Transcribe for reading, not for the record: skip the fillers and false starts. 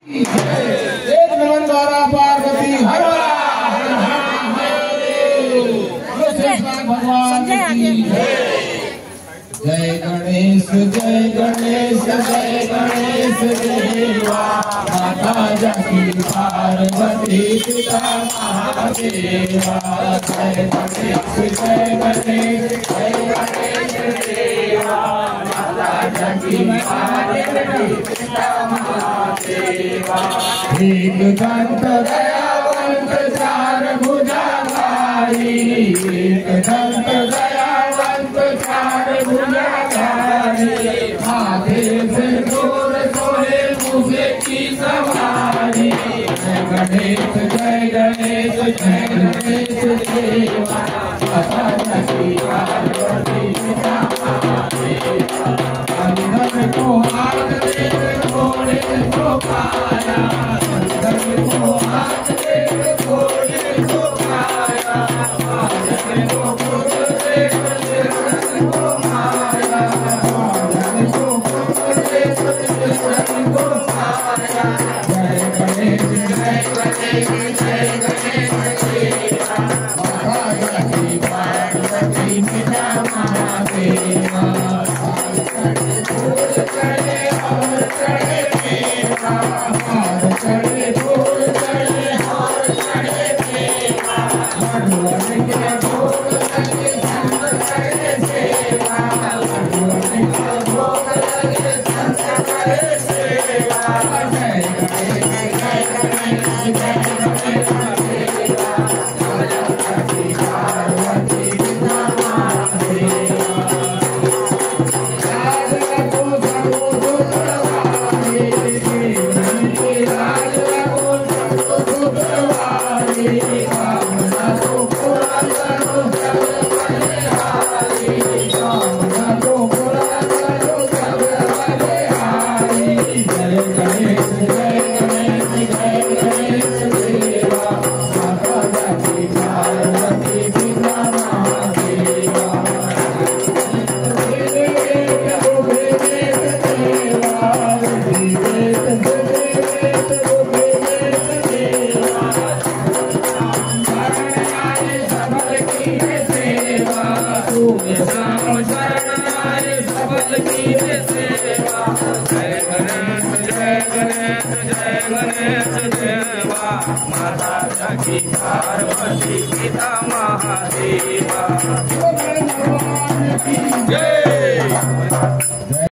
एक नमन द्वारा पार्वती हर भगवान की जय गणेश जय गणेश जय गणेश देवा माता जकी पार्वती पिता महादेवा जय गणेश जय गणेश जय गणेश देवा माता जकी पार्वती पिता महादेवा एक दंत दयावंत चार भुजाधारी एक दंत दयावंत चार भुजाधारी माथे से दूर सोहे मुझे की सवारी जय गणेश जय गणेश जय गणेश देवा माता जकी पार्वती पिता महादेवा अंधन को हाथ दे घोड़े को पाया अंधन को हाथ दे घोड़े को पाया अंधन को पुत्र दे को पाया अंधन को पुत्र दे को पाया जय गणेश जय गणेश जय गणेश देवा माता जकी पार्वती पिता महादेवा माता जकी पार्वती पिता महादेवा जय।